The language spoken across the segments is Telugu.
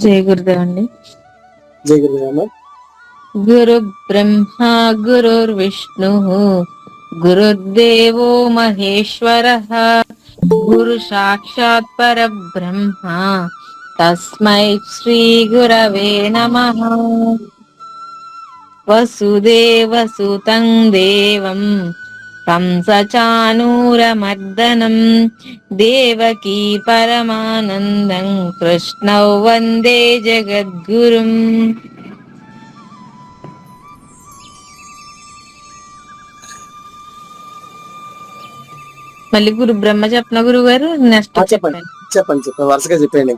జై గురుదేవ్ అండి. జై గురుదేవ్. గురు బ్రహ్మ గురుర్విష్ణు గురుర్దేవో మహేశ్వరః గురు సాక్షాత్ పరబ్రహ్మ తస్మై శ్రీ గురవే నమః. వసుదేవసుతం దేవం కంసచానూరమర్దనం దేవకీ పరమానందం కృష్ణౌ వందే జగద్గురుం. మళ్ళీ గురు బ్రహ్మ చెప్పిన గురువు గారు నెక్స్ట్ చెప్పండి వరుసగా చెప్పండి.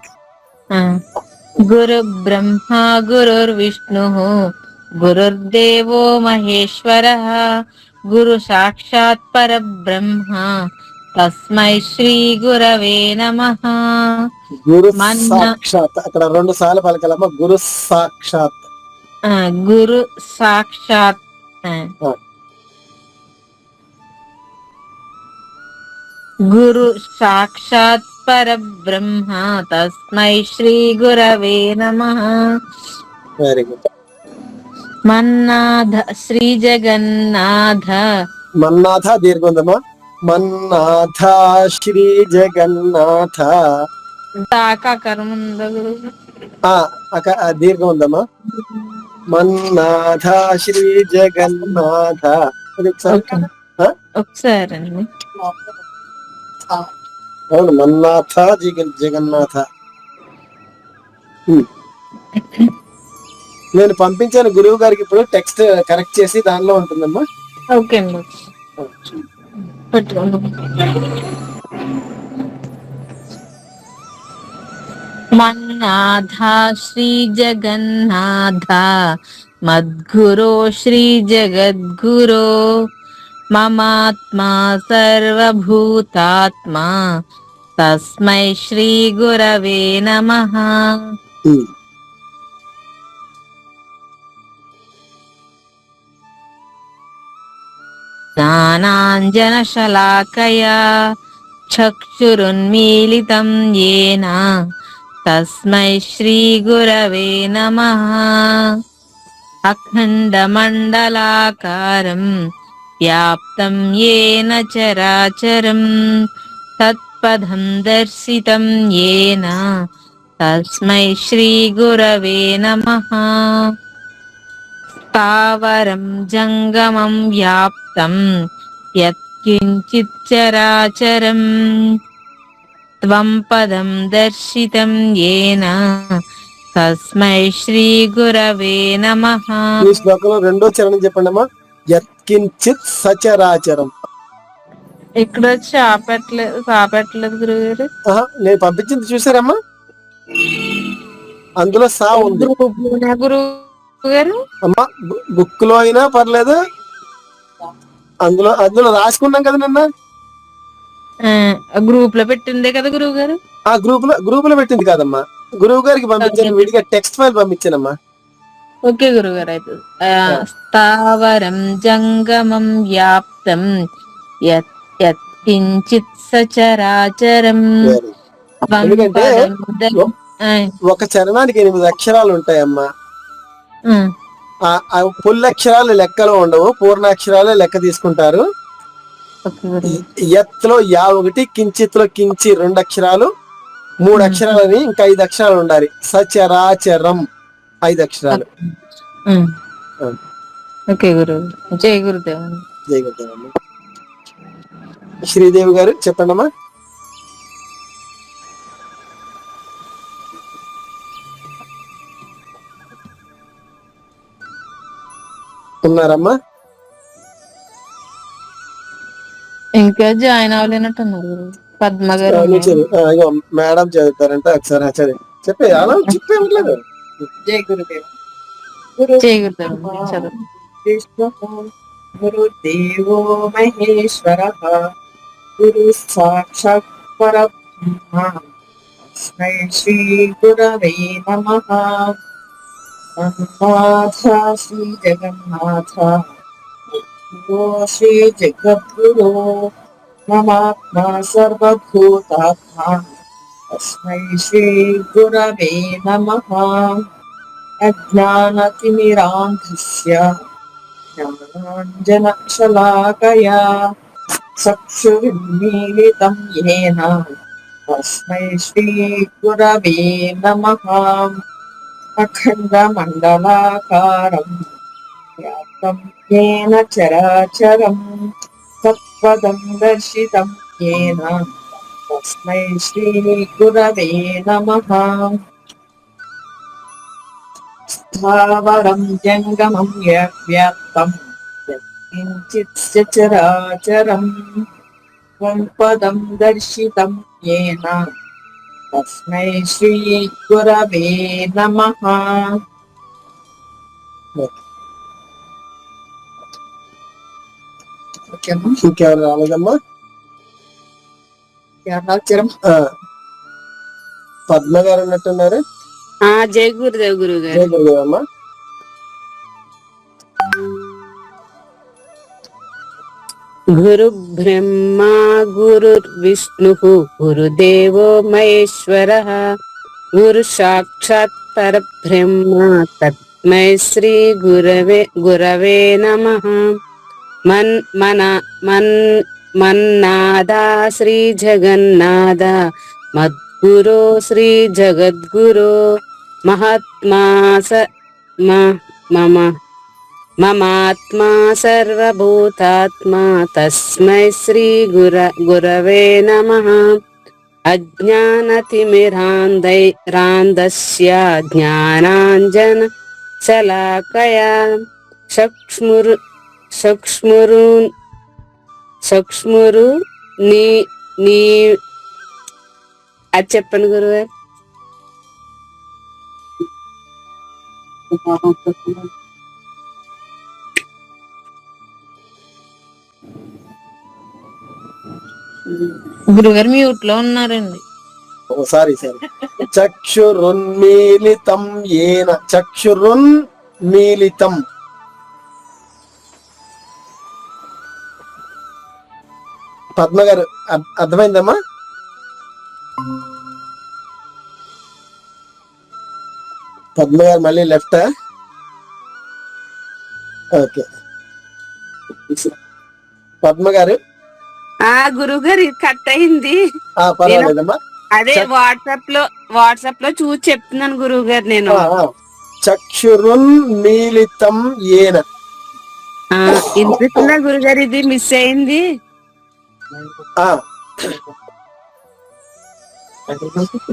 గురు బ్రహ్మ గురుర్విష్ణు గురుర్దేవో మహేశ్వరః గురు సాక్షాత్ పరబ్రహ్మ తస్మై శ్రీ గురవే నమః. గురు సాక్షాత్ అక్కడ 2 సార్లు పలకాలమ్మా. గురు సాక్షాత్. గురు సాక్షాత్ గురు సాక్షాత్ పరబ్రహ్మ తస్మై శ్రీ గురవే నమః. Very good. మన్నాథ శ్రీ జగన్నాథ. మన్నాథ దీర్ఘం ఉందమ్మా. మన్నాథ శ్రీ జగన్నాథ. తాకారం ఉందా గురు? దీర్ఘం ఉందమ్మా. మన్నాథ శ్రీ జగన్నాథ. ఒకసారి అండి. అవును, మన్నాథ జగన్నాథ. నేను పంపించాను గురువు గారికి, ఇప్పుడు టెక్స్ట్ కరెక్ట్ చేసి దానిలో ఉంటుందమ్మా. ఓకే అండి. మన్నాథ శ్రీ జగన్నాథ మద్గురో శ్రీ జగద్గురో మమాత్మా సర్వభూతాత్మా తస్మై శ్రీ గురవే నమః. జ్ఞానాంజనశలాకయా చక్షురున్మీలితం యేన తస్మై శ్రీ గురవే నమః. అఖండమండలాకారం వ్యాప్తం యేన చరాచరం తత్పదం దర్శితం యేన తస్మై శ్రీ గురవే నమః. స్థావరం జంగమం వ్యాప్తం యత్కించిత్ చరాచరం త్వం పదం దర్శితం యేన తస్మై శ్రీ గురవే నమః. ఈ శ్లోకంలో 2వ చరణం చెప్పండి అమ్మా. యత్కించిత్ సచరాచరం. ఇక్కడ చాపెట్టలేదు గురుగారు. నేను పంపించింది చూసారమ్మా, అందులో సా ఉంది. గురువు గారు అమ్మా బుక్ లో అయినా పర్లేదు, అందులో రాసుకున్నాం కదా నిన్న. గ్రూప్ లో పెట్టిందే కదా గురువు గారు. గ్రూప్ లో పెట్టింది కాదమ్మా, గురువు గారికి పంపించాను, విడిగా టెక్స్ట్ ఫైల్ పంపించానమ్మా. ఓకే గురువు గారు. అయితే స్థావరం జంగమం వ్యాప్తం యత్కించిత్ సచరాచరం. ఎందుకంటే ఒక చరణానికి 8 అక్షరాలు ఉంటాయమ్మా. పుల్లక్షరాలు లెక్కలో ఉండవు, పూర్ణాక్షరాలే లెక్క తీసుకుంటారు. ఎత్లో యా 1, కించిత్లో కించి 2 అక్షరాలు, 3 అక్షరాలని ఇంకా 5 అక్షరాలు ఉండాలి. సచరాచరం 5 అక్షరాలు. ఓకే గురు. జై గురుదేవ్. జై గురుదేవ్. శ్రీదేవి గారు చెప్పండమ్మా. ఉన్నారమ్మా? ఇంకా జాయిన్ అవ్వలేనట్టున్నారు పద్మ గారు. మేడం చదువుతారంటే ఒకసారి చెప్పే అలా చెప్పేట్లేదు. జై గురుదేవ్. జై గురుదేవ్. గురుదేవో మహేశ్వరః గురు సాక్షాత్ పరబ్రహ్మ తస్మై శ్రీ గురవే నమః. మన్నాథ శ్రీ జగన్నాథ శ్రీ జగద్గురో మమాత్మా సర్వభూతాత్మా తస్మై శ్రీ గురవే నమః. అజ్ఞానతిమిరాంధస్య జ్ఞానాంజనశలాకయా చక్షురున్మీలితం యేన తస్మై శ్రీ గురవే నమః. అఖండమండలాకారం వ్యాప్తం యేన చరాచరం తత్పదం దర్శితం యేన తస్మై శ్రీ గురవే నమః. స్థావరం జంగమం వ్యాప్తం యత్కించిత్ సచరాచరం త్వం పదం దర్శితం యేన తస్మై శ్రీ గురవే నమః. ఓకేమ్మా, ఇంకెవరు రాలేదమ్మా? అరుణాచలం. పద్మ గారు ఉన్నట్టున్నారు. జై గురుదేవ్ గురువు జై గారు. గురుదేవ్ అమ్మా. గురు బ్రహ్మ గురుర్విష్ణు గురుదేవో మహేశ్వరః గురు సాక్షాత్ పరబ్రహ్మ తస్మై శ్రీ గురవే నమః. మన్నాద శ్రీ జగన్నాథ మద్గురో శ్రీ జగద్గురో మహాత్మా మమాత్మా సర్వభూతాత్మా తస్మై శ్రీ గురవే నమః. అజ్ఞానతిమిరాంధస్య జ్ఞానాంజన శలాకయా చక్షురు నీ అది చెప్పండి గురుగారు. గురుగారు మ్యూట్ లో ఉన్నారండి. సారీ చక్షురున్మీలితం ఏన. చక్షురున్మీలితం. పద్మ గారు అర్థమైందమ్మా? పద్మ గారు మళ్ళీ లెఫ్ట్. ఓకే పద్మ గారు. గురువు గారు కట్ అయింది. పర్వాలేదమ్మా. అదే వాట్సాప్ లో చూసి చెప్తున్నాను గురువు గారు. నేను చక్షురున్మీలితం ఏన. వినిపిస్తుందా గురుగారు? ఇది మిస్ అయింది.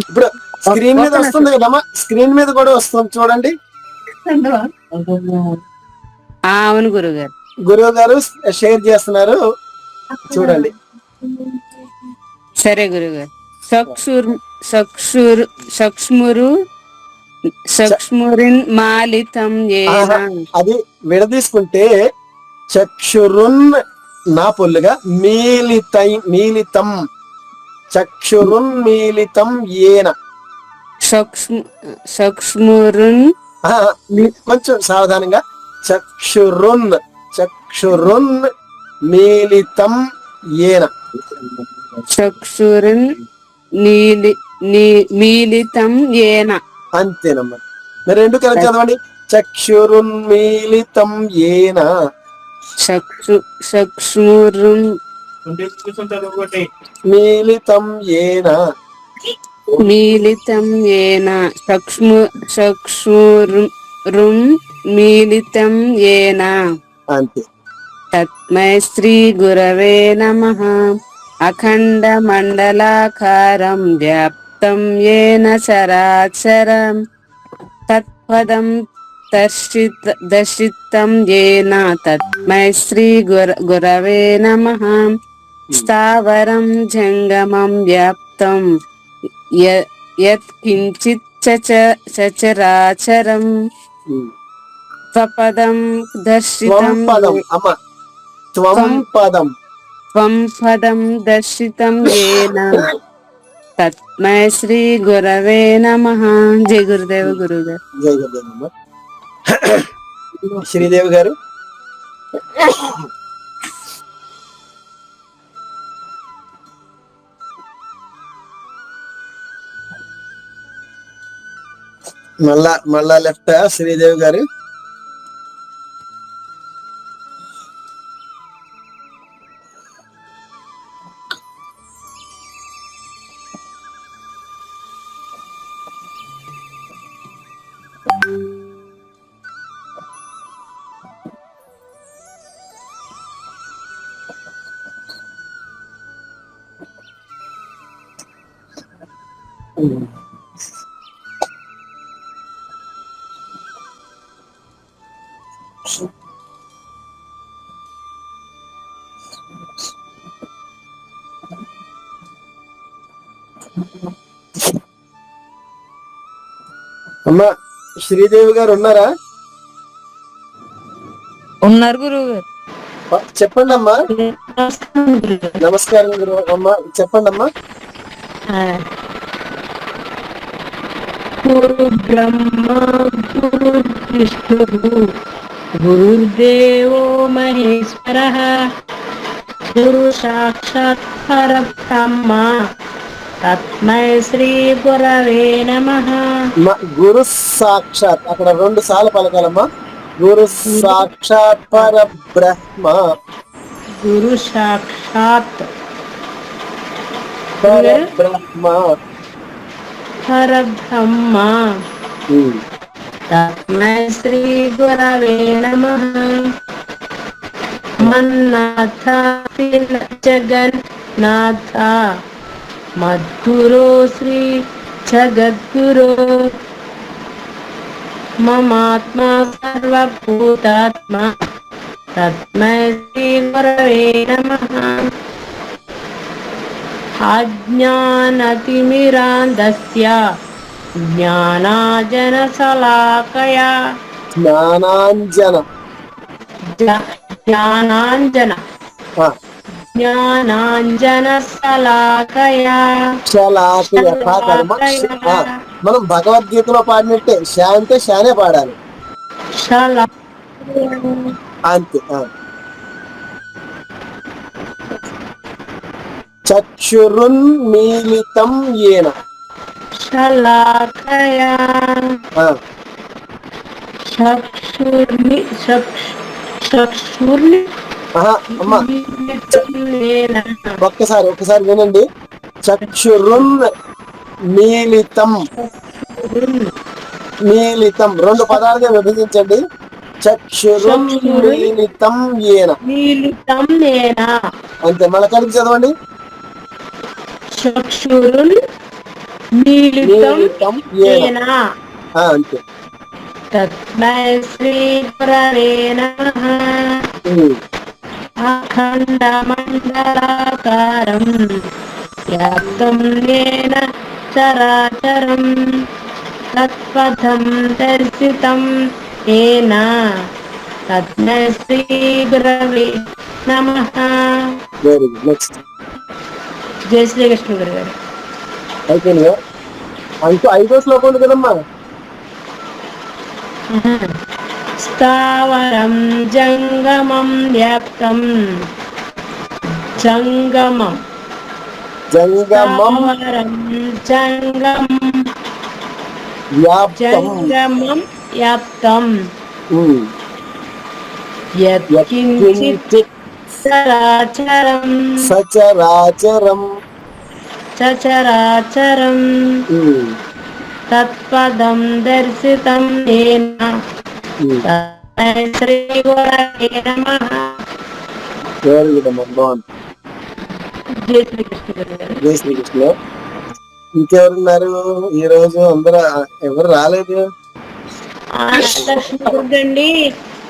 ఇప్పుడు స్క్రీన్ మీద వస్తుంది కదమ్మా, స్క్రీన్ మీద కూడా వస్తుంది చూడండి. అవును గురుగారు. గురువు గారు షేర్ చేస్తున్నారు చూడండి. సరే గురుగారు. చక్షురున్ మాలితం ఏన. అది విడదీసుకుంటే చక్షురున్ నా పొల్లుగా మీలితం చక్షురున్మీలితం ఏన. చక్షురున్ కొంచెం సావధానంగా. చక్షురున్ మీలితం ఏన. చక్షురున్ మీలితం ఏన. అంతేనమ్మా. మరి రెండు కలిసి చదవండి. చక్షురున్మీలితం ఏన. చక్షురున్ మీలితం ఏన. మీలితం ఏన. చక్షురున్ మీలితం ఏన. అంతే. తస్మై శ్రీ గురవే నమః. అఖండ మండలాకారం వ్యాప్తం యేన చరాచరం తత్పదం దర్శితం యేన తస్మై శ్రీ గురవే నమః. స్థావరం జంగమం వ్యాప్తం యత్కించిత్ సచరాచరం త్వపదం దర్శితం త్వం పదం దర్శితం యేన తస్మై శ్రీ గురవే నమః. జై గురుదేవ గురుగారు. జై గురుదేవ. శ్రీదేవి గారు. మళ్ళా లెఫ్ట్ శ్రీదేవి గారు. అమ్మా శ్రీదేవి గారు ఉన్నారా? ఉన్నారు గురువు గారు. చెప్పండి అమ్మా. నమస్కారం గురువు అమ్మా, చెప్పండి అమ్మా. గురు బ్రహ్మ గురు విష్ణు గురుర్దేవో మహేశ్వరః గురు సాక్షాత్ పరబ్రహ్మ తస్మై శ్రీ గురవే నమః. గురు సాక్షాత్ అక్కడ 2 సార్లు పలకాలమ్మా. గురు సాక్షాత్ పరబ్రహ్మ. గురు సాక్షాత్ పరబ్రహ్మ పరబ్రహ్మ తస్మై శ్రీ గురవే నమః. మన్నాథ జగన్నాథ మద్గురో శ్రీ జగద్గురో మమాత్మ సర్వభూతాత్మ తస్మై శ్రీ గురవే నమః. అజ్ఞానతిమిరాంధస్య జ్ఞానాంజనశలాకయా జ్ఞానాంజన జ్ఞానాంజనశలాకయా మనం భగవద్గీతలో పాడినట్టే షా అంటే షానే పాడాలి అంతే. చక్షురున్మీలితం యేన శలాకయా ఒక్కసారి వినండి. చక్షురున్ మీలితం 2 పదాలుగా విభజించండి. చక్షురున్ మీలితం యేన అంతే. మళ్ళీ కలిపి చదవండి. చక్షురున్ మీలితం యేన అంతే. తస్మై శ్రీ గురవే నమః. అఖండమండలాకారం వ్యాప్తం యేన చరాచరం తత్పథం దర్శితం యేన తస్మై శ్రీ గురవే నమః. Very good. నెక్స్ట్. జై శ్రీకృష్ణ గురు గారు. అయిపోయింది. ఇంకో 5వ శ్లోకం ఉంది కదమ్మా. స్థావరం జంగమం వ్యాప్తం జంగమం వ్యాప్తం యత్కించిత్ సచరాచరం తత్పదం దర్శితం యేన తస్మై శ్రీ గురవే నమః. వెరీ గుడ్ అమ్మా, బాగుంది. జై శ్రీకృష్ణ గురు గారు. జై శ్రీకృష్ణ. ఇంకెవరున్నారు ఈ రోజు? అందరూ ఎవరు రాలేదు. అండి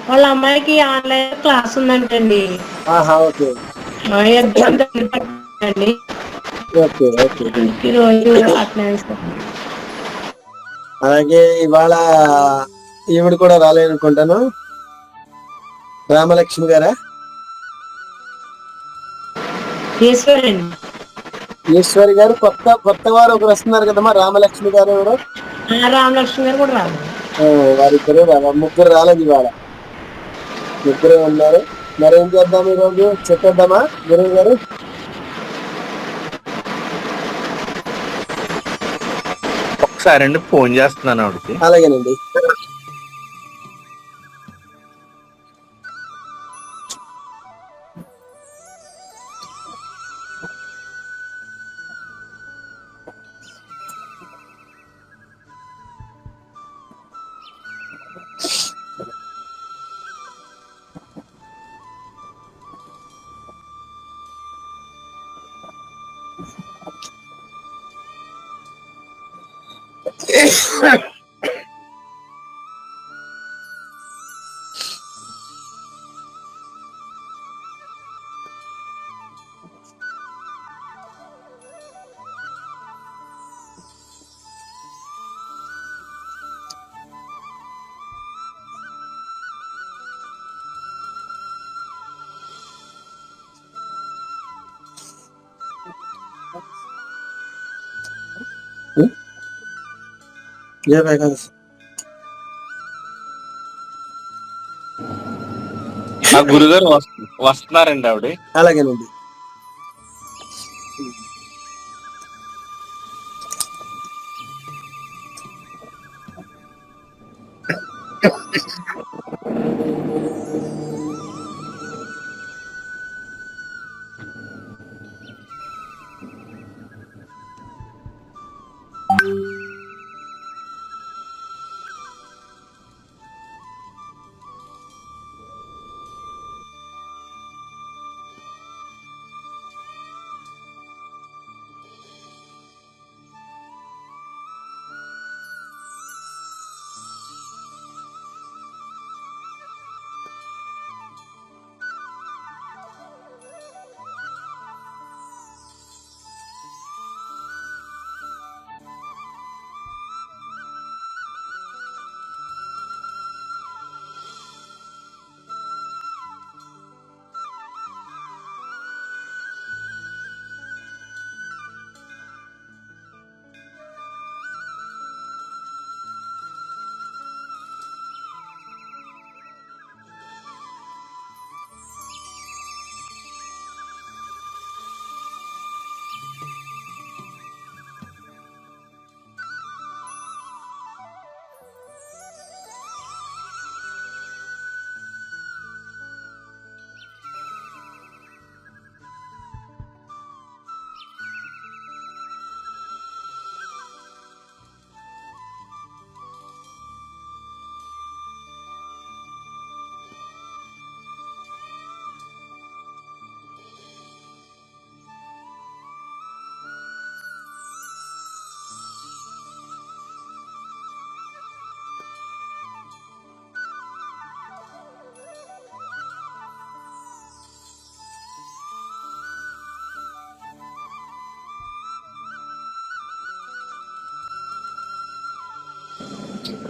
వాళ్ళ అమ్మాయికి ఆన్లైన్ క్లాస్ ఉందంటండి. ఓకే అండి. Okay okay. ఈరోజు అట్లా అలాగే ఇవాళ ఈవిడ కూడా రాలేదనుకుంటాను. రామలక్ష్మి గారా? ఈశ్వరి గారు. కొత్త వారు ఒకరు వస్తున్నారు కదమ్మా, రామలక్ష్మి గారు. ఎవరు? రామలక్ష్మి గారు కూడా రాలేదు. వారిద్దరు ముగ్గురు రాలేదు ఇవాళ. ముగ్గురే ఉన్నారు. మరేం చేద్దాం ఈరోజు చెప్పేద్దామా గురువు గారు? ఒకసారి అండి ఫోన్ చేస్తున్నాను ఆవిడకి. అలాగేనండి. ఆ గురుగారు వస్తున్నారండి ఆవిడ. అలాగేనండి.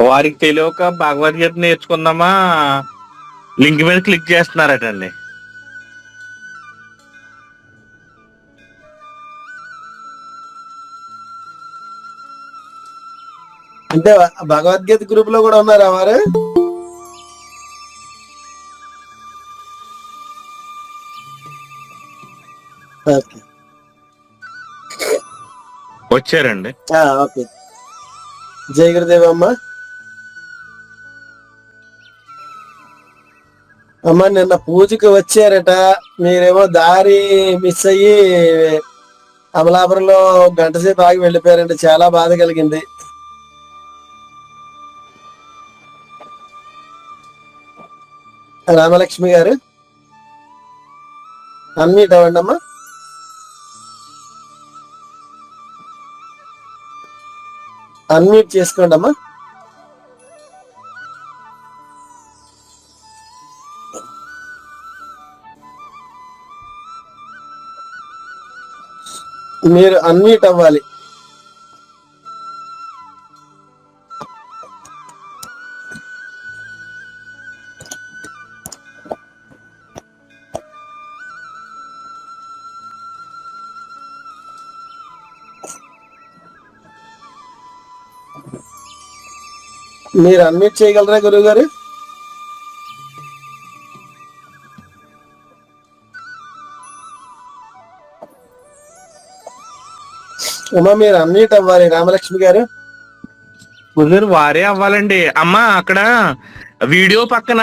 వారికి తెలియక భగవద్గీత నేర్చుకుందామా లింక్ మీద క్లిక్ చేస్తున్నారటండి. అంటే భగవద్గీత గ్రూప్ లో కూడా ఉన్నారా వారు? వచ్చారండి. ఓకే. జై గురుదేవ్ అమ్మ. అమ్మ నిన్న పూజకి వచ్చారట, మీరేమో దారి మిస్ అయ్యి అమలాపురంలో గంట సేపు ఆగి వెళ్ళిపోయారంటే చాలా బాధ కలిగింది. రామలక్ష్మి గారు అన్మ్యూట్ అవ్వండి అమ్మా. అన్మ్యూట్ చేసుకోండి అమ్మా. మీరు అన్మ్యూట్ అవ్వాలి. మీరు అన్మ్యూట్ చేయగలరా గురువు గారు? ఉమా మీరు అన్మ్యూట్ అవ్వాలి. రామలక్ష్మి గారు గురుగారు వారే అవ్వాలండి. అమ్మా అక్కడ వీడియో పక్కన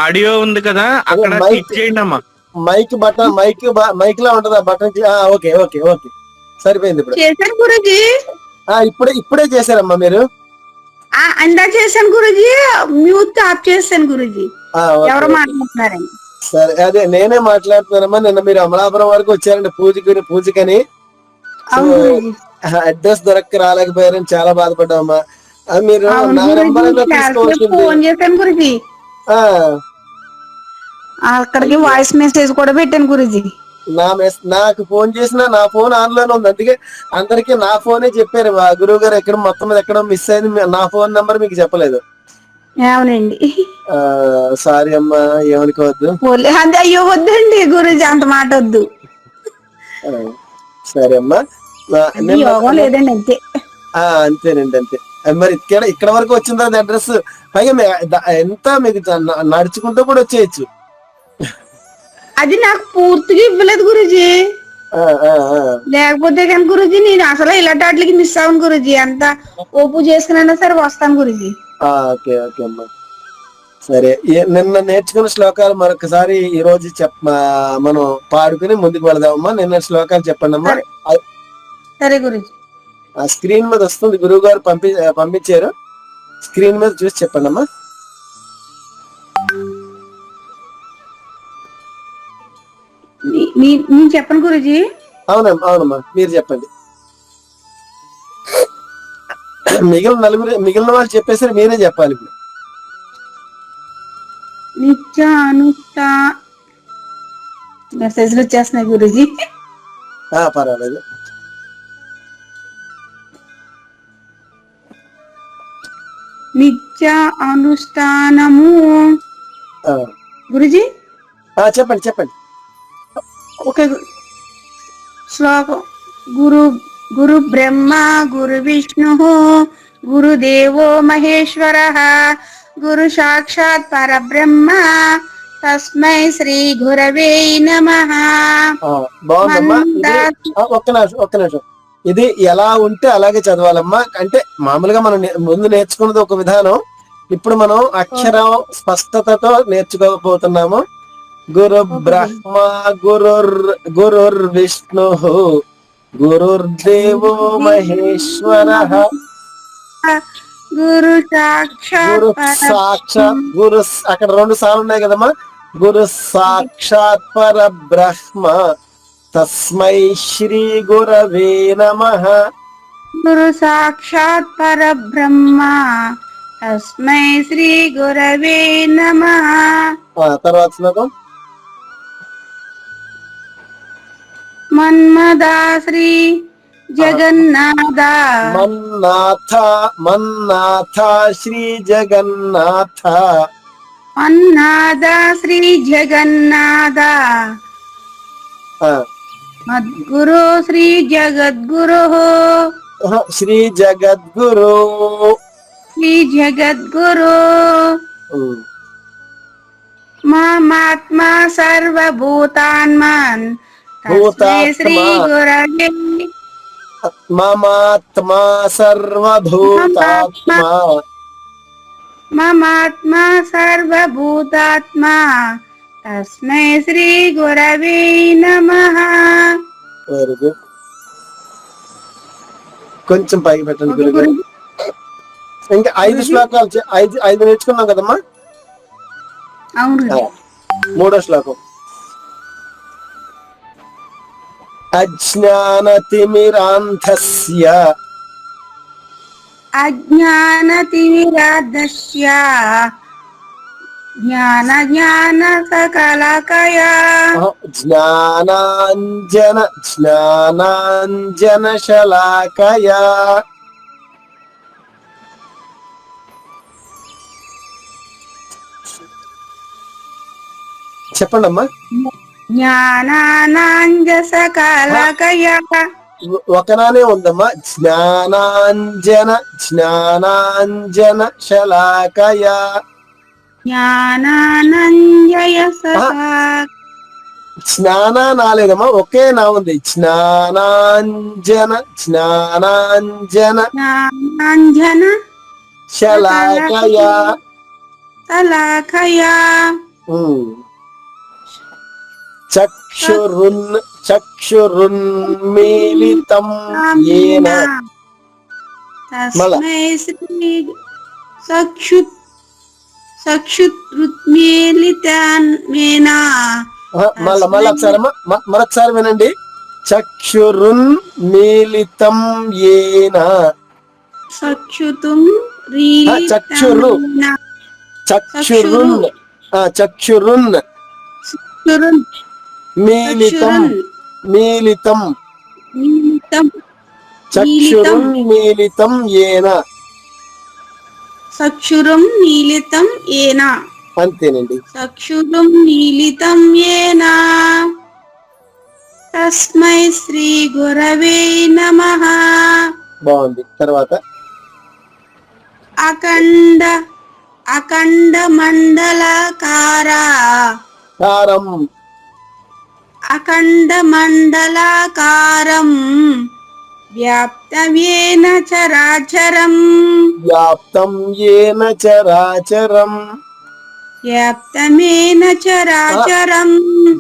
ఆడియో ఉంది కదా, అక్కడ క్లిక్ చేయండి అమ్మా. మైక్ బటన్, మైక్ లా ఉంటది ఆ బటన్. ఓకే ఓకే ఓకే, సరిపోయింది. ఇప్పుడు చేశాను గురుజీ. ఇప్పుడే చేశారమ్మా మీరు? అందా చేశాను గురుజీ, మ్యూట్ ఆఫ్ చేశాను గురుజీ. ఎవరు మాట్లాడుతున్నారండి? సరే, అదే నేనే మాట్లాడుతున్నానమ్మా. నిన్న మీరు అమలాపురం వరకు వచ్చారండి పూజకని. అడ్రస్ దొరక్క రాలేకపోయారని చాలా బాధపడ్డామమ్మా. మీరు నా నెంబర్ ఫోన్ చేశాను గురుజీ, అక్కడికి వాయిస్ మెసేజ్ కూడా పెట్టాను గురుజీ. నాకు ఫోన్ చేసినా నా ఫోన్ ఆన్ లోనే ఉంది. అందుకే అందరికి నా ఫోనే చెప్పారు. గురువు గారు ఎక్కడ మొత్తం మీద ఎక్కడ మిస్ అయింది, నా ఫోన్ నెంబర్ మీకు చెప్పలేదు. అవునండి, సారీ అమ్మా, ఏమనుకోవద్దు. అయ్యో వద్దండి గురుజీ, అంత మాట వద్దు. సరే అమ్మా, యోగం లేదండి అంతే. అంతేనండి, అంతే. మరి ఇక్కడ వరకు వచ్చిన తర్వాత అడ్రస్ పైగా ఎంత మీకు నడుచుకుంటూ కూడా వచ్చేయచ్చు. అది నాకు పూర్తిగా ఇవ్వలేదు గురుజీ. లేకపోతే కానీ గురుజీ నేను అసలు ఇలాంటి వాటికి మిస్ అవ్వను గురుజీ. ఎంత ఓపు చేసుకున్నా సరే వస్తాను గురుజీ. ఓకే ఓకే అమ్మా, సరే. నిన్న నేర్చుకున్న శ్లోకాలు మరొకసారి ఈ రోజు మనం పాడుకుని ముందుకు వెళదామమ్మా. నిన్న శ్లోకాలు చెప్పండి అమ్మా. సరే గురుజీ. స్క్రీన్ మీద వస్తుంది, గురువు గారు పంపించారు. స్క్రీన్ మీద చూసి చెప్పండి అమ్మా. నేను చెప్పను గురుజీ. అవునమ్మా, మీరు చెప్పండి. మిగిలిన వాళ్ళు చెప్పేసరి మీరే చెప్పాలి. ఇప్పుడు నిత్యానుష్ఠా మెసేజ్లు వచ్చేస్తున్నాయి గురుజీ. పర్వాలేదు. నిత్య అనుష్ఠానము గురుజీ. చెప్పండి. ఓకే, శ్లోకం. గురు బ్రహ్మ గురు విష్ణు గురుదేవో మహేశ్వర గురు సాక్షాత్ పరబ్రహ్మ తస్మై శ్రీ గురవే నమః. ఒక్క నిమిషం. ఇది ఎలా ఉంటే అలాగే చదవాలమ్మా. అంటే మామూలుగా మనం ముందు నేర్చుకున్నది ఒక విధానం, ఇప్పుడు మనం అక్షరం స్పష్టతతో నేర్చుకోకపోతున్నాము. గురు బ్రహ్మ గురుర్ విష్ణు గురుర్దేవో మహేశ్వర గురు సాక్షాత్ గురు. అక్కడ 2 సార్లు ఉన్నాయి కదమ్మా. గురు సాక్షాత్ పరబ్రహ్మ తస్మై శ్రీ గురవే నమః. గురు సాక్షాత్ పరబ్రహ్మ తస్మై శ్రీ గురవే నమః. తర్వాత శ్లోకం. మన్మదా శ్రీ జగన్నాథ మన్నాథ శ్రీ జగన్నాథ. మన్నాథ శ్రీ జగన్నాథ మద్గురు శ్రీ జగద్గురు శ్రీ జగద్గురు. మమాత్మా సర్వభూతాన్మాన్ శ్రీ గురవే. మమాత్మా సర్వభూతాత్మా తస్మై శ్రీ గురవే నమః. Very good. కొంచెం పైకి పెట్టండి గురుగారు. ఇంకా 5 శ్లోకాలు 5 నేర్చుకున్నాం కదమ్మా. అవును. 3వ శ్లోకం. అజ్ఞానతిమిరాంధస్య జ్ఞాన సకలకయా జ్ఞానాంజన శలాకయా. చెప్పండి అమ్మా. జ్ఞానాంజసకలకయా. ఒకనానే ఉందమ్మా. జ్ఞానాంజన శలాకయా. జ్ఞానానంజయ స్నాన నాలేదమ్మా, ఒకే నా ఉంది. జ్ఞానాంజన జ్ఞానాంజన జ్ఞానాంజన శలాకయా. శలాకయా. చక్షురున్మీలితం యేన. తస్మై శ్రీ చక్షురున్మీలితమేన. మరొకసారి వినండి. చక్షురున్మీలితం యేన. చక్షురున్ మీలితం మీలితం చక్షురున్మీలితం యేన. చక్షురం మీలితం ఏన. అంతేనండి. చక్షురం మీలితం ఏన. తస్మై శ్రీ గురవే నమః. బాగుంది. తర్వాత అఖండ మండలాకారం. అఖండ మండలాకారం వ్యాప్తమేన చరాచరం. వ్యాప్తం యేన చరాచరం. వ్యాప్తమేన చరాచరం.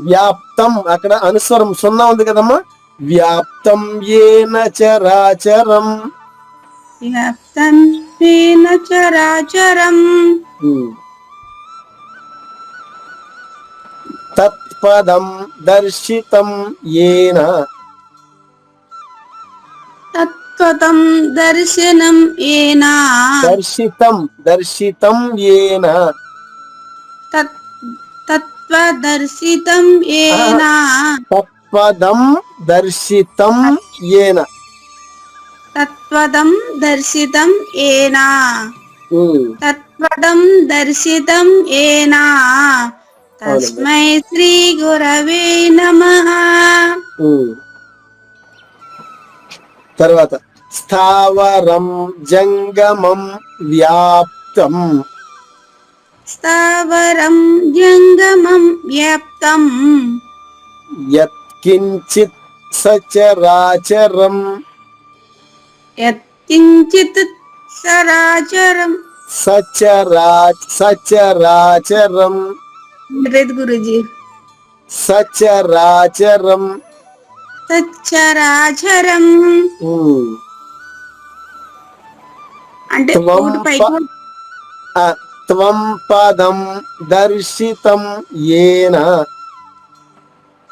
వ్యాప్తం అక్కడ అనుస్వరం సున్నా ఉంది కదమ్మా. వ్యాప్తం యేన చరాచరం. వ్యాప్తమేన చరాచరం. తత్పదం దర్శితం యేన. తత్పదం దర్శనం యేన. దర్శితం యేన. తత్వదర్శితం యేన. తత్పదం దర్శితం యేన. తత్వదం దర్శితం యేన. తత్వదం దర్శితం యేన. తస్మై శ్రీ గురవే నమః. తర్వాత స్థావరం జంగమం వ్యాప్తం. స్థావరం జంగమం వ్యాప్తం. యత్కించిత్ సచరాచరం. యత్కించిత్ సరాచరం. సచరాచరం. గురుజీ. సచరాచరం. సచరాచరం అంటే త్వం పదం దర్శితం యేన.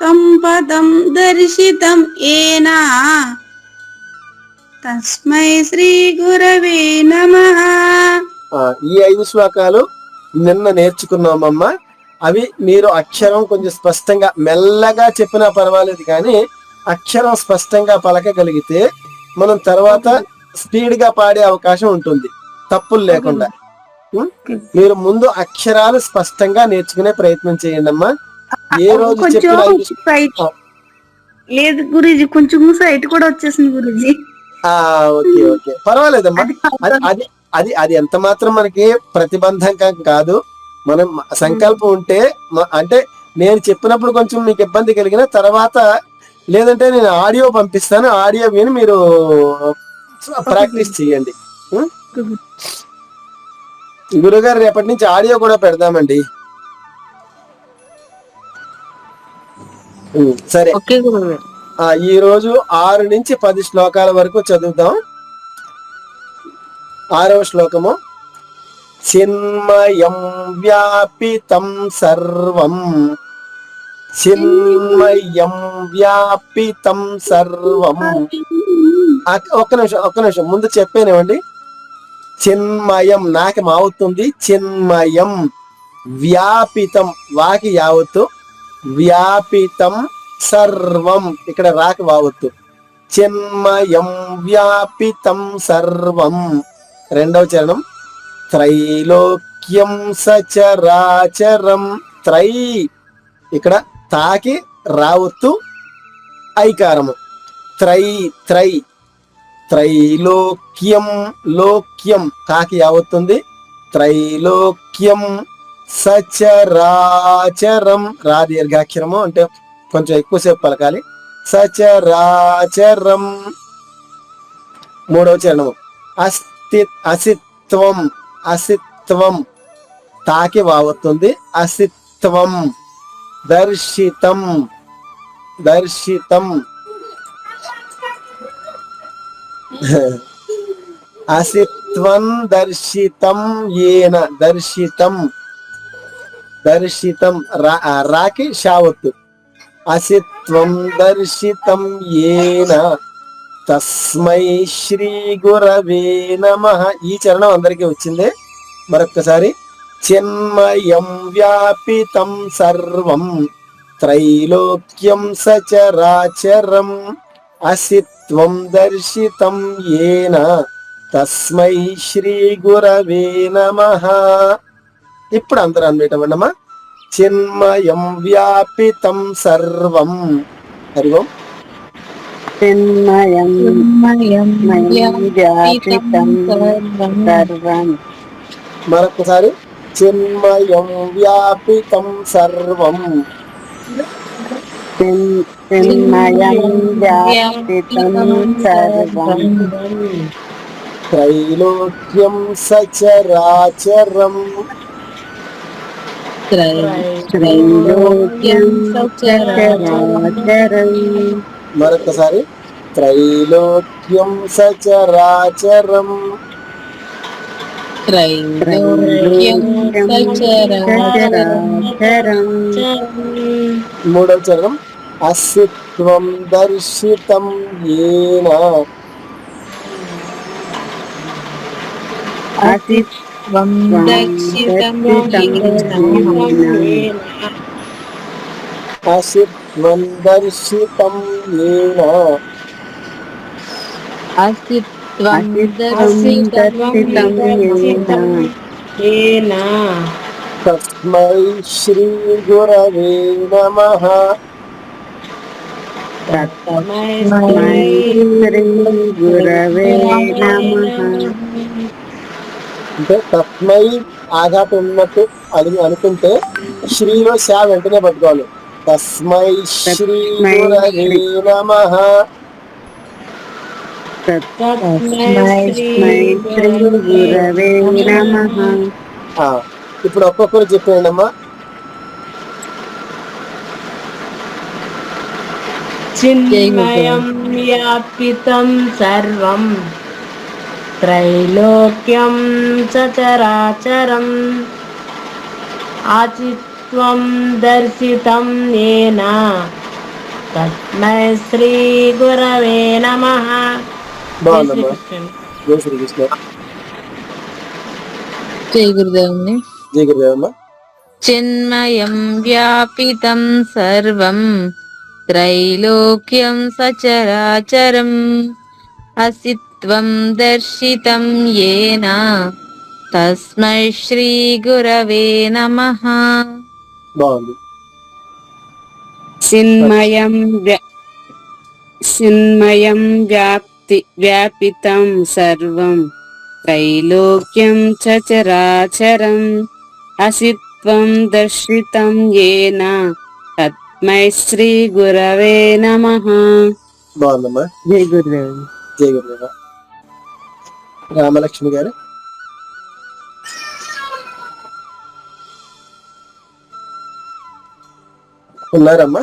త్వం పదం దర్శితం యేన. తస్మై శ్రీ గురవే నమః. ఈ 5 శ్లోకాలు నిన్న నేర్చుకున్నామమ్మా. అవి మీరు అక్షరం కొంచెం స్పష్టంగా మెల్లగా చెప్పినా పర్వాలేదు, కానీ అక్షరం స్పష్టంగా పలకగలిగితే మనం తర్వాత స్పీడ్ గా పాడే అవకాశం ఉంటుంది, తప్పులు లేకుండా. మీరు ముందు అక్షరాలు స్పష్టంగా నేర్చుకునే ప్రయత్నం చేయండి అమ్మా. ఏ రోజు చెప్పిన లేదు గురూజీ, కొంచెం సైట్ కూడా వచ్చేసింది గురూజీ. ఓకే ఓకే పర్వాలేదమ్మా. అది అది అది ఎంత మాత్రం మనకి ప్రతిబంధకం కాదు. మనం సంకల్పం ఉంటే, అంటే నేను చెప్పినప్పుడు కొంచెం మీకు ఇబ్బంది కలిగిన తర్వాత, లేదంటే నేను ఆడియో పంపిస్తాను, ఆడియో విని మీరు ప్రాక్టీస్ చేయండి. గురుగారు రేపటి నుంచి ఆడియో కూడా పెడదామండి. సరే, ఈ రోజు 6 నుంచి 10 శ్లోకాల వరకు చదువుతాం. 6వ శ్లోకము. చిన్మయం వ్యాపితం సర్వం. చిన్మయం వ్యాపితం సర్వం. ఒక్క నిమిషం ముందు చెప్పానేమండి. చిన్మయం నాకి మావుతుంది. చిన్మయం వ్యాపితం వాకి యావత్తు. వ్యాపితం సర్వం ఇక్కడ రాకి వావత్తు. చిన్మయం వ్యాపితం సర్వం. 2వ చరణం. త్రైలోక్యం సచరాచరం. త్రై ఇక్కడ తాకి రావత్తు ఐకారము. త్రై త్రై. త్రైలోక్యం లోక్యం కాకి యావత్తుంది. త్రైలోక్యం సచరాచరం రా దీర్ఘాక్షరము, అంటే కొంచెం ఎక్కువసేపు పలకాలి. సచరాచరం. మూడవ చరణము అసిత్వం. అసిత్వం తాకి వావుతుంది. అసిత్వం. దర్శితం. దర్శితం. అసిత్వం దర్శితం ఏన. దర్శితం. దర్శితం రాకి షావత్తు. అసిత్వం దర్శితం ఏన తస్మై శ్రీ గురవే నమః. ఈ చరణం అందరికీ వచ్చింది. మరొక్కసారి చిన్మయం వ్యాపితం సర్వం త్రైలోక్యం సచరాచరం అసిత్వం దర్శితం ఏన తస్మై శ్రీ గురవే నమః. ఇప్పుడు అందరూ అన్వేటమన్నమా. చిన్మయం వ్యాపితం సర్వం. హరి ఓం. చిన్మయం వ్యాపితం సర్వం. మరొకసారి చిన్మయం వ్యాపితం సర్వం. చిన్మయం వ్యాపితం సర్వం. త్రైలోక్యం సచరాచరం. త్రైలోక్యం సచరాచరం. మరొకసారి త్రైలోక్యం సచరాచరం. త్రైలోక్యం సచరాచరం. మూడవ చరణం అసిత్వం దర్శితం ఏన. అసిత్వం దర్శితం ఏన. అసిత్వం దర్శితం ఏన. అసిత్వం దర్శితం ఏన. తస్మై శ్రీ గురవే నమః. తస్మై శ్రీ గురవే నమః. అంటే తస్మై ఆఘాతం ఉన్నట్టు అది అనుకుంటే శ్రీలో శా వెంటనే పట్టుకోవాలి. తస్మై శ్రీ గురవే నమః. ఇప్పుడు ఒక్కొక్కరు చెప్పండి అమ్మా. చిన్మయం వ్యాపితం సర్వం త్రైలోక్యం సచరాచరం అచిత్వం దర్శితం ఏన తస్మై శ్రీ గురవే నమః. బాగుందమ్మా. జై శ్రీకృష్ణ. జై గురుదేవుని. జై గురుదేవమ్మ. చిన్మయం వ్యాపితం సర్వం త్రైలోక్యం సచరాచరం అసిత్వం దర్శితం ఏన తస్మై శ్రీ గురవే నమః. బాగుంది. చిన్మయం వ్యాపితం సర్వం త్రైలోక్యం చరాచరం అసిత్వం దర్శితం ఏన తస్మై శ్రీ గురవే నమః. బాగుందమ్మా. జై గురుదేవ్. జై గురుదేవ. రామలక్ష్మి గారు. ఉన్నారమ్మా.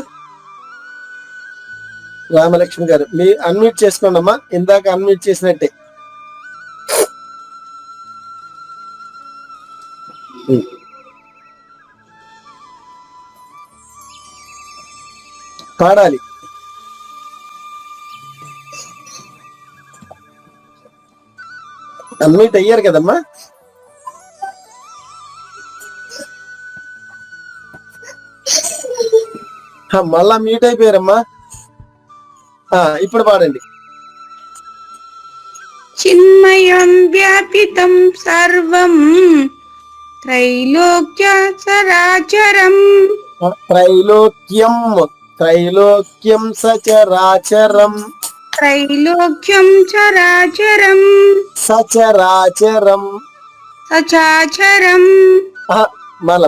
రామలక్ష్మి గారు మీ అన్మ్యూట్ చేసుకోండి అమ్మా. ఇందాక అన్మ్యూట్ చేసినట్టే. పాడాలి. అన్మ్యూట్ అయ్యారు కదమ్మా. మళ్ళా మ్యూట్ అయిపోయారమ్మా. ఇప్పుడు పాడండి. చిన్మయం వ్యాపితం సర్వం త్రైలోక్య సరాచరం. త్రైలోక్యం. త్రైలోక్యం సచరాచరం. త్రైలోక్యం చరాచరం సచరాచరం. సచాచరం.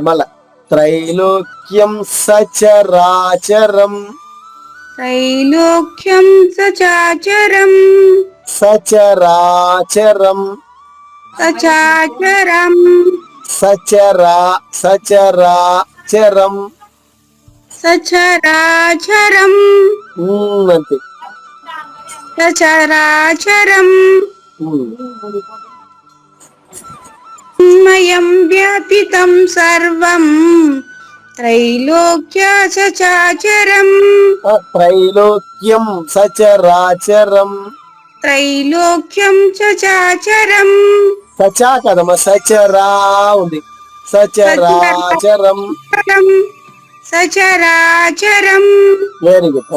మళ్ళా త్రైలోక్యం సచరాచరం त्रैलोक्यं सचाचरं సచరాచరం सचाचरं సచరాచరం सचराचरं అంతే. सचराचरं मयं व्यापितं सर्वं त्रैलोक्य सचाचरं త్రైలోక్యం సచరాచరం त्रैलोक्यं सचाचरं సచా కదమ్మా, సచరా ఉంది, సచరాచరం. सचराचरं వెరీ గుడ్.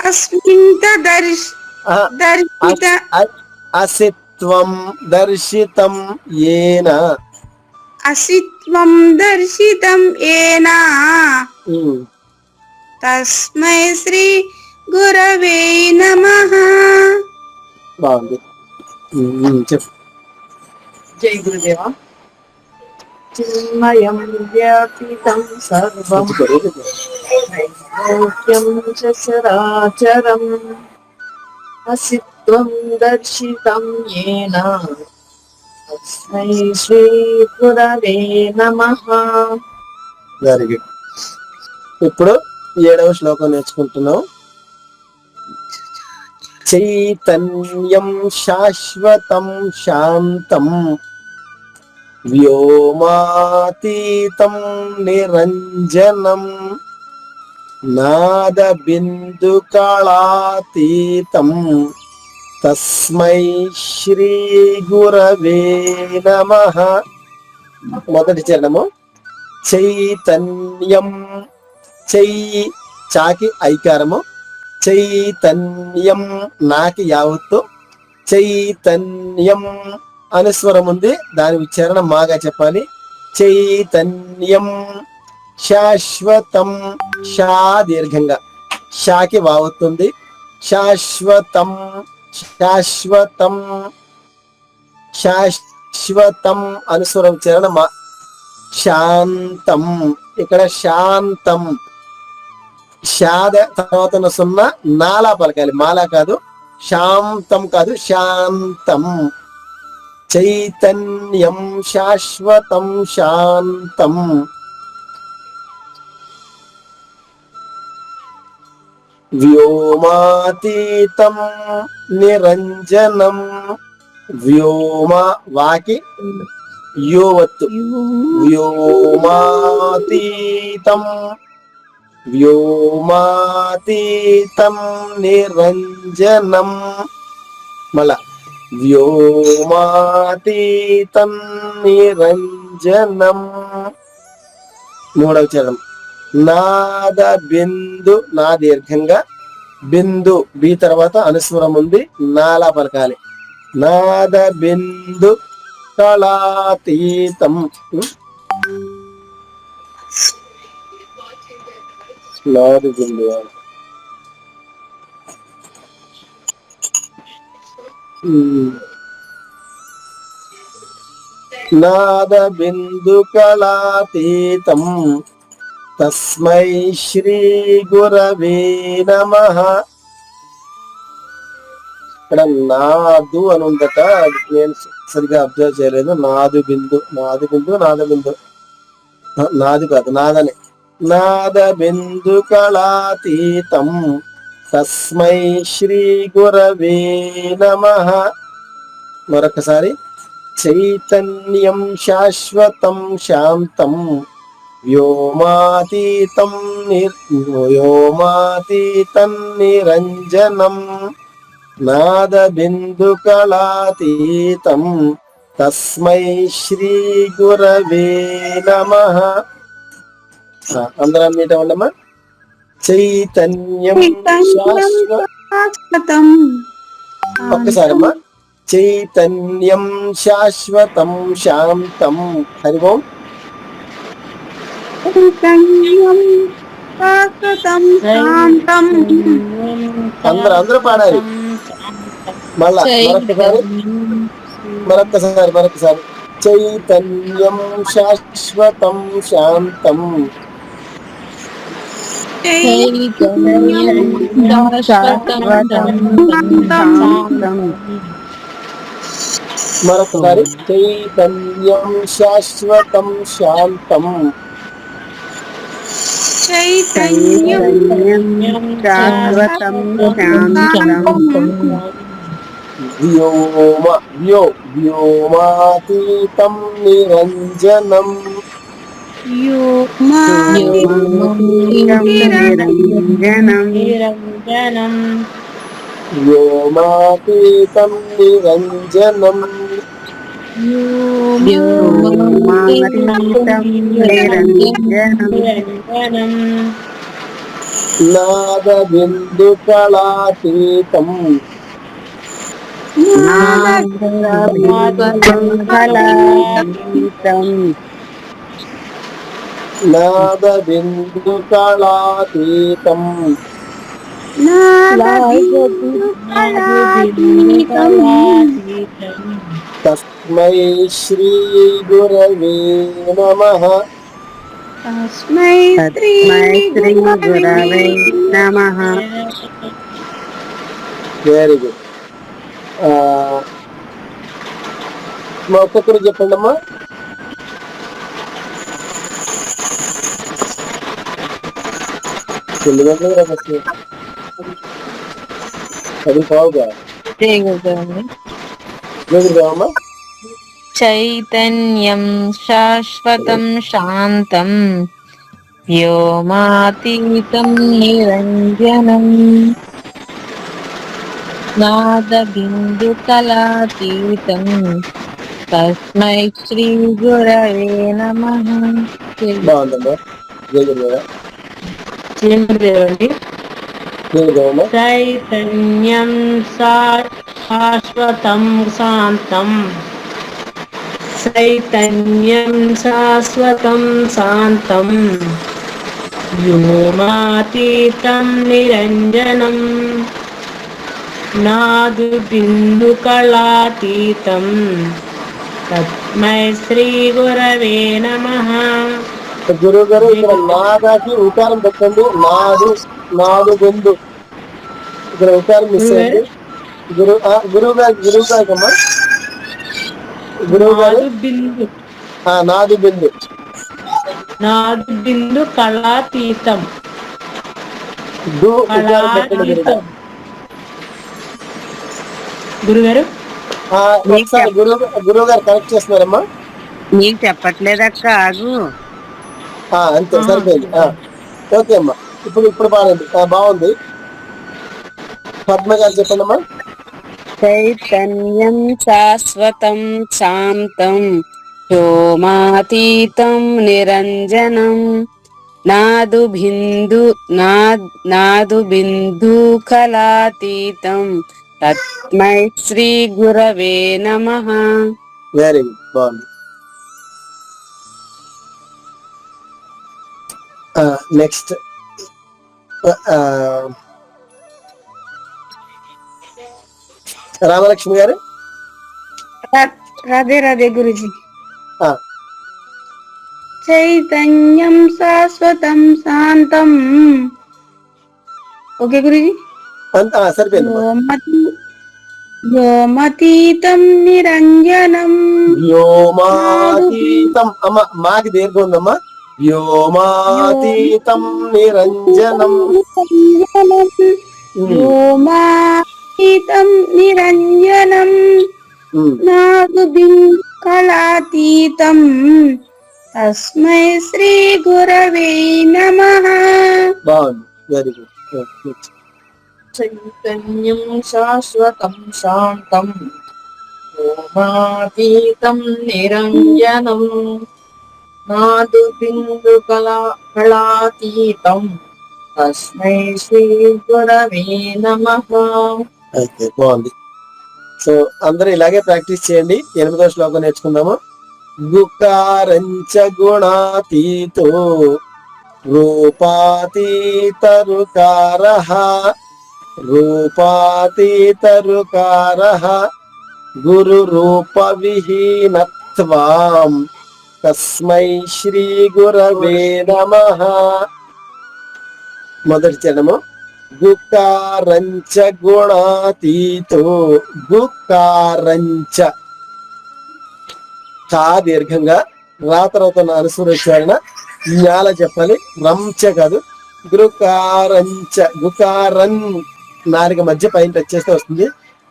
अस्मिन् दर्शित అసిత్వం దర్శితం ఏన असित्वं दर्शितं येन तस्मै श्री गुरवे नमः. బాగుంది. చెప్పు. జై గురుదేవ. చిన్మయం వ్యాపితం సర్వం త్రైలోక్యం చరాచరం అసిత్వం దర్శితం యేన తస్మై శ్రీ గురవే నమః. Very good. ఇప్పుడు 7వ శ్లోకం నేర్చుకుంటున్నాం. చైతన్యం శాశ్వతం శాంతం వ్యోమాతీతం నిరంజనం నాద బిందు కళాతీతం తస్మై శ్రీ గురవే నమః. మొదటి చరణము. చైతన్యం, చై చాకి ఐకారము, చైతన్యం నాకి యావత్తు, చైతన్యం అనుస్వరం ఉంది, దాని ఉచ్చారణ మాగా చెప్పాలి. చైతన్యం శాశ్వతం, షా దీర్ఘంగా, షాకి వావత్తుంది. శాశ్వతం, శాశ్వతం, శాశ్వతం అనుస్వరం ఉచ్చారణ మా. శాంతం, ఇక్కడ శాంతం, షాద తర్వాత ఉన్న సున్నా నాలా పలకాలి, మాలా కాదు. శాంతం కాదు, శాంతం. చైతన్యం శాశ్వతం శాంతం వ్యోమాతీతం నిరంజనం. వ్యోమ వాకి యోవత్తు, వ్యోమాతీతం, వ్యోమాతీతం నిరంజనం. మళ్ళా వ్యోమాతీతం నిరంజనం. 3వ చరణం. నాద బిందు, నా దీర్ఘంగా, బిందు బి తర్వాత అనుస్వరం ఉంది, నాలా పలకాలి. నాద బిందు కళాతీతం. నాద బిందు నాద బిందు కళాతీతం తస్మై శ్రీ గురవే నమః. ఇక్కడ నాదు అని ఉందట, అది నేను సరిగా అబ్జర్వ్ చేయలేదు. నాదు బిందు, నాదు బిందు, నాద బిందు, నాది కాదు, నాదనే. నాద బిందు కళాతీతం తస్మై శ్రీ గురవే నమః. మరొకసారి. చైతన్యం శాశ్వతం శాంతం వ్యోమాతీతం వ్యోమాతీతం నిరంజనం నాద బిందు కళాతీతం తస్మై శ్రీ గురవే నమః. అందరం మీట ఉండమ్మా. చైతన్యం శాశ్వతం, ఒక్కసారమ్మా. చైతన్యం శాశ్వతం శాంతం. హరి ఓం. చైతన్యం శాశ్వతం శాంతం. అందరూ పాడాలి. మళ్ళా మరొకసారి. చైతన్యం శాశ్వతం శాంతం చైతన్యం శాశ్వతం శాంతం. మరొకసారి చైతన్యం శాశ్వతం శాంతం చైతన్యం శాశ్వతం శాంతం వ్యోమాతీతం నిరంజనం నిరంజనం నిరంజనం వ్యోమాతీతం నిరంజనం వ్యోమాతీతం నిరంజనం నిరంజనం నాద బిందు కళాతీతం కళాతీతం నాద బిందు కళాతీతం తస్మై శ్రీ గురవే నమః తస్మై శ్రీ శ్రీ గురవే నమః. Very good. మా ఒక్కొక్కరు చెప్పండి అమ్మా. ఎన్ని గంటలకు రా బస్సు? 10 పావుగా అమ్మా. చైతన్యం శాశ్వతం శాంతం వ్యోమాతీతం నిరంజనం నాదబిందు కళాతీతం తస్మై శ్రీ గురవే నమః. బాగుందమ్మా. జయగురుదేవా. అండి. జయగురుదేవమ్మా. చైతన్యం శాశ్వతం శాంతం చైతన్యం శాశ్వతం శాంతం వ్యోమాతీతం నిరంజనం నాదు బిందు కళాతీతం తస్మై శ్రీ గురవే నమః. గురువు గారు ఇక్కడ నాదాకి ఉకారం పెట్టండి. నాదు బిందు ఇక్కడ ఉకారం మిస్ అయింది. గురువు గారికి అమ్మా. గురువు గారు బిందు నాదు బిందు నాదు బిందు కళాతీతం ఉకారం పెట్టండి గురువు. గురుగారు ఒకసారి గురువు గారు కరెక్ట్ చేస్తున్నారమ్మా. నీకు చెప్పట్లేదక్క, ఆగు. అంతే సరిపోయింది. ఓకే అమ్మా. ఇప్పుడు బాగుంది. పద్మ గారు చెప్పండి అమ్మా. చైతన్యం శాశ్వతం శాంతం వ్యోమాతీతం నిరంజనం నాదు బిందు కళాతీతం తస్మై శ్రీ గురవే నమః. Very good. బాగుంది. నెక్స్ట్ రామలక్ష్మి గారు. రాధే రాధే గురుజీ. ఆ, చైతన్యం శాశ్వతం శాంతం. ఓకే గురుజీ. సరిపోయింది. వ్యోమతీతం నిరంజనం వ్యోమాతీతం అమ్మ. మాకి దీర్ఘం ఉందమ్మా. వ్యోమాతీతం నిరంజనం. వ్యోమాతీతం నిరంజనం నాదు బిందు కళాతీతం తస్మై శ్రీ గురవే నమః. బాగుంది. Very good. చైతన్యం శాశ్వతం శాంతం వ్యోమాతీతం నిరంజనం నాదు బిందు కళాతీతం తస్మై శ్రీ గురవే నమః. అయితే బాగుంది. సో అందరూ ఇలాగే ప్రాక్టీస్ చేయండి. 8వ శ్లోకం నేర్చుకుందాము. గుకారంచ గుణాతీతో రూపాతీతరుకారః రూపాతీతరుకారః గురు రూప విహీనత్వాత్ విహీనత్వాం తస్మై శ్రీ గురవే నమః. మొదటి చరణము గుకారంచ గుణాతీతో గుకారంచ కా దీర్ఘంగా రా తర్వాత అనుసరించారణ జ్ఞాల చెప్పాలి, రంచ కాదు. గుకారంచ గుకారన్ నాలుక మధ్య పైన టచ్ చేస్తే వస్తుంది.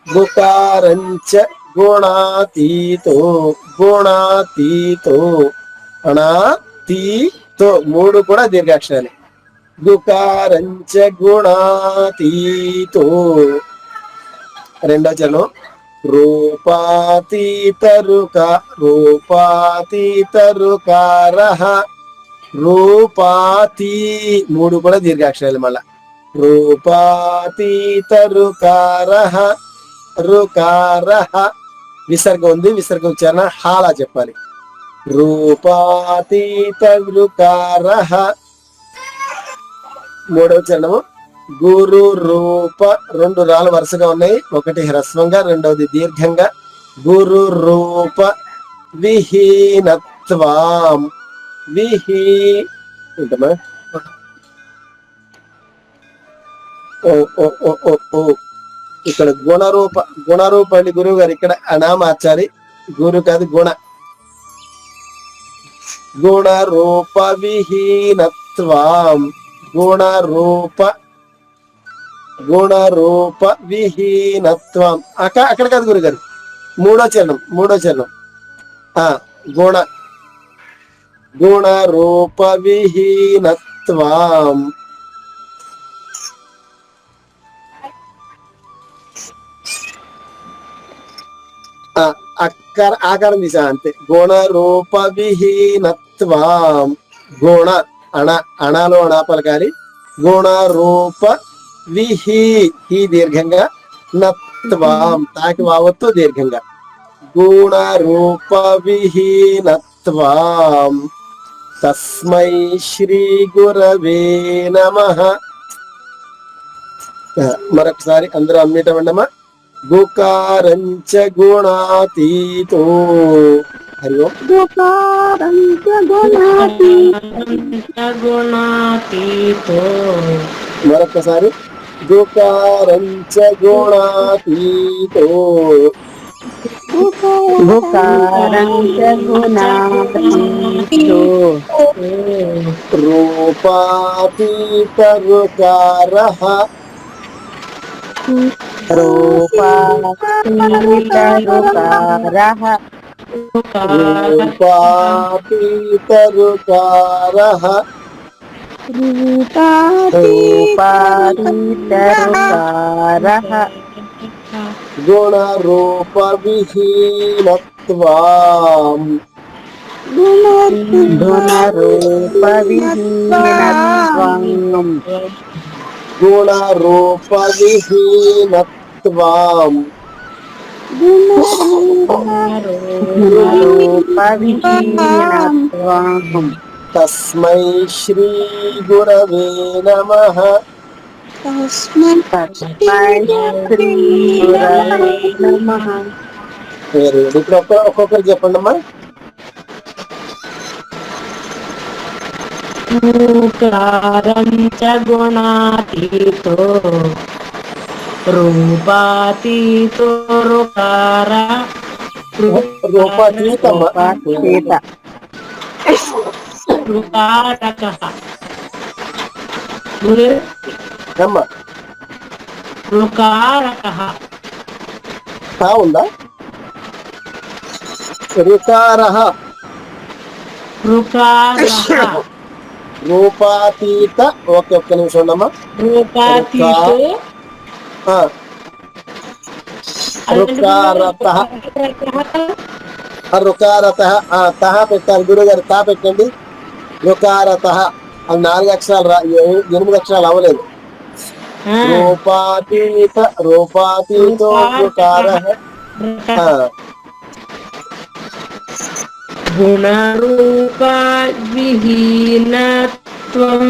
గుకారంచ గుణాతీతో గుణాతీతో అణాతీతో మూడు కూడా దీర్ఘాక్షరాలు. గుకారంచ గుణాతీతో. రెండో చరణం రూపాతీతరుకారః రూపాతీ మూడు కూడా దీర్ఘాక్షరాలు. మళ్ళా రూపాతీతరుకారః రుకారః విసర్గ ఉంది, విసర్గ ఉచ్చారణ హాలా చెప్పాలి. రూపాతీతరుకారః. మూడవ చరణము గురు రూప రెండు రాళ్ళు వరుసగా ఉన్నాయి, ఒకటి హ్రస్వంగా రెండవది దీర్ఘంగా. గురు రూప విహీనత్వాం ఏంటమ్మా ఇక్కడ గుణరూప అండి గురువు గారు. ఇక్కడ అనా మార్చాలి, గురు కాదు గుణ. గుణరూప విహీనత్వాం గుణరూప విహీనత్వం. అక్కడ కాదు గురుగారు, మూడో చరణం గుణరూప విహీనత్వం. ఆకారం తీసా అంతే. గుణరూప విహీనత్వం. గుణ అణాలో అణా పలకాలి. గుణరూప విహి హి దీర్ఘంగా, నత్వాం తాకి వావత్తు దీర్ఘంగా. గుణరూప విహీనత్వాం తస్మై శ్రీ గురవే నమః. మరొకసారి అందరూ అమ్మేటమండమ్మా. గుకారంచ గుణాతీతో. హరి ఓం. గుణాతీతో. మరొకసారి గుకారంచ గుణాతీతో. గుకారంచ గుణాతీతో. రూపాతీతరుకారః రూపాతీతరుకారః రూపాతీతరుకారః రూపాతీతరుకారః గుణరూప విహీనత్వాం గుణరూప విహీనత్వం గుణరూప విహీనత్వాం గుణరూప విహీనత్వం తస్మై శ్రీ గురవే నమః. తస్మై శ్రీ గురవే నమః. Very good. ఇప్పుడు ఒక్కొక్కరు చెప్పండి అమ్మా. గుకారంచ గుణాతీతో రూపాతీతో రుకార రూపాతీతమ్మా. రుకారకః అమ్మా రుకారకః. కా ఉందా? రుకారః రూపాతీత. ఒక్క నిమిషం ఉండమ్మా. రూపాతీతో రుకారతః రుకారతః తహ పెట్టాలి గురుగారు. తా పెట్టండి. రుకారతః అది 4 అక్షరాలు 8 అక్షరాలు అవ్వలేదు. రూపాతీతో రుకారః. గుణరూప విహీనత్వం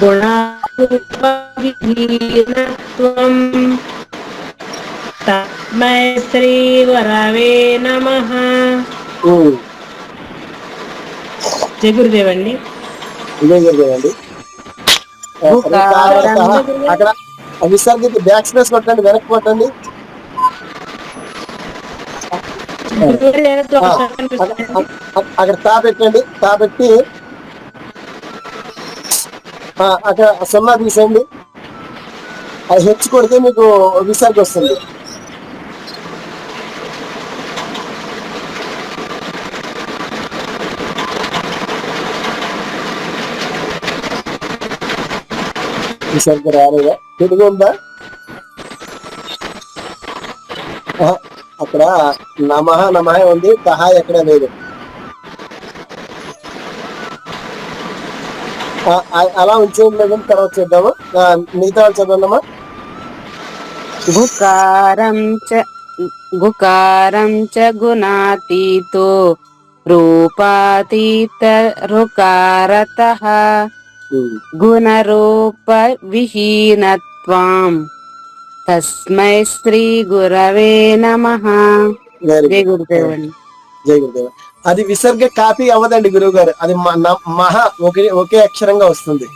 గుణరూప విహీనత్వం తస్మై శ్రీ గురవే నమః. జయ గురుదేవ్ అండి. ఇదే గురుదేవండి. అక్కడ విసర్జిత బ్యాక్ స్పేస్ కొట్టండి, వెనక్కి కొట్టండి. అక్కడ తా పెట్టండి, తా పెట్టి అక్కడ 0 తీసేయండి. అది హెచ్ కొడితే మీకు విసర్గ వస్తుంది. విసర్గ రాలేదా? తెలుగు ఉందా? అక్కడ నమః నమః ఉంది, తహ ఎక్కడ లేదు. అలా ఉంచేయండి, తర్వాత చూద్దాము. మిగతా వాళ్ళు చదవండమ్మా. గుకారం చ గుణాతీతో రూపాతీత రుకారతః గుణరూప విహీనత్వం తస్మై శ్రీ గురవే నమః. జయ గురుదేవ్. జయ గురుదేవ్. అది విసర్గ కాపీ అవ్వదండి గురువు గారు, అది మహ ఒకే అక్షరంగా వస్తుంది.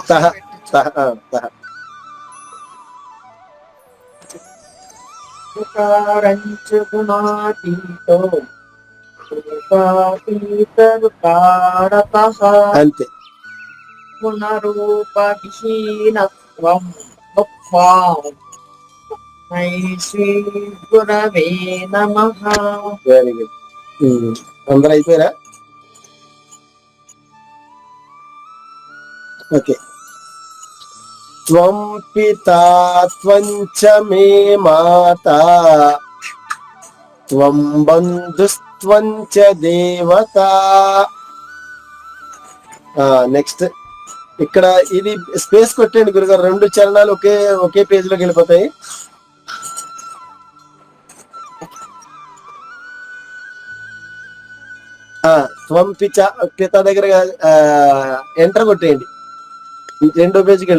తహ తహ తహ. అంతే. గుణరూప విహీనత్వం శ్రీ గురవే నమః. Very good. అందరూ అయిపోయారా? ఓకే. త్వం పితా త్వం చ మే మాతా త్వం బంధుస్త్వం చ దేవతా. నెక్స్ట్ ఇక్కడ ఇది స్పేస్ కొట్టండి గురుగారు, 2 చరణాలు ఒకే పేజ్ లోకి వెళ్ళిపోతాయి. త్వం పిత దగ్గర ఎంటర్ కొట్టేయండి, రెండో పేజీకి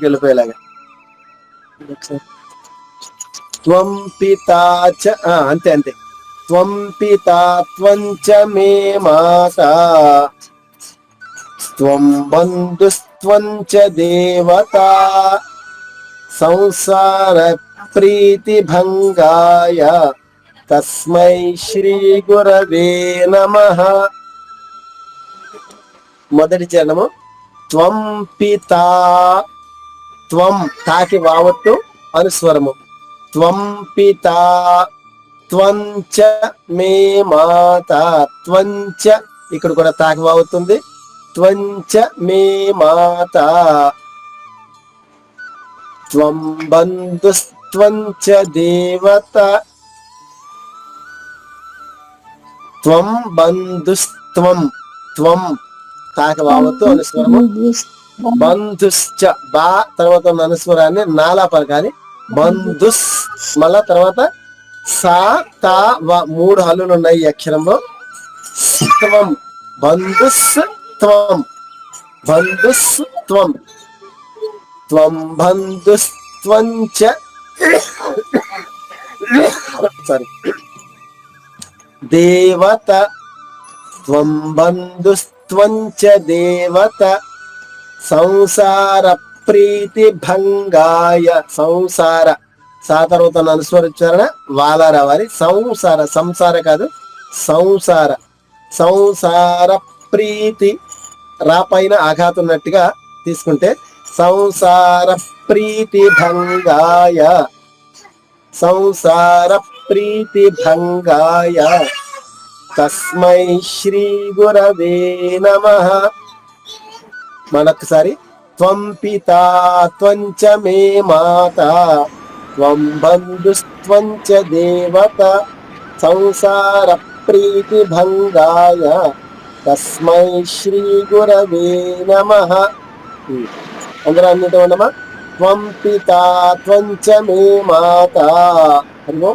వెళ్ళిపోయేలాగా. త్వం పితా చ అంతే అంతే. త్వం పితా త్వం చ మే మాతా త్వం బంధుస్త్వం చ దేవతా సంసార ప్రీతి భంగాయ తస్మై శ్రీ గురవే నమః. మొదటి చరణము. త్వం పితా, త్వం తాకి వావత్తు అనుస్వరము. త్వం పితా త్వం చ మే మాతా, త్వం చ ఇక్కడ కూడా తాకి వావుతుంది. త్వం చ మే మాతా త్వం బంధుస్త్వం చ దేవతా త్వం బంధుస్త్వం, త్వం తాక వావత్తు అనుస్వరము. బంధుశ్చ బా తర్వాత ఉన్న అనుస్వరాన్ని నాలా పలకాలి. బంధుస్ మళ్ళా తర్వాత సా తా వ 3 హల్లులు ఉన్నాయి ఈ అక్షరంలో. త్వం బంధుస్త్వం, బంధుస్త్వం, త్వం బంధుస్త్వం చ సారీ దేవత, త్వం బంధుస్త్వం చ దేవత సంసార ప్రీతి భంగాయ. సంసార సా తర్వాత అనుస్వరించారణ వాలా రావాలి. సంసార, సంసార కాదు సంసార. సంసార ప్రీతి రా పైన ఆఘాతున్నట్టుగా తీసుకుంటే సంసార ప్రీతి భంగాయ, సంసార ప్రీతి భంగాయ తస్మై శ్రీ గురవే నమః. మనొక్కసారి. త్వం పితా త్వం చ మే మాతా త్వం బంధుస్త్వం చ దేవతా సంసార ప్రీతి భంగాయ తస్మై శ్రీ గురవే నమః. అందరూ అన్నిటి ఉండమా. త్వం పితా త్వం చ మే మాతా. హరిఓ.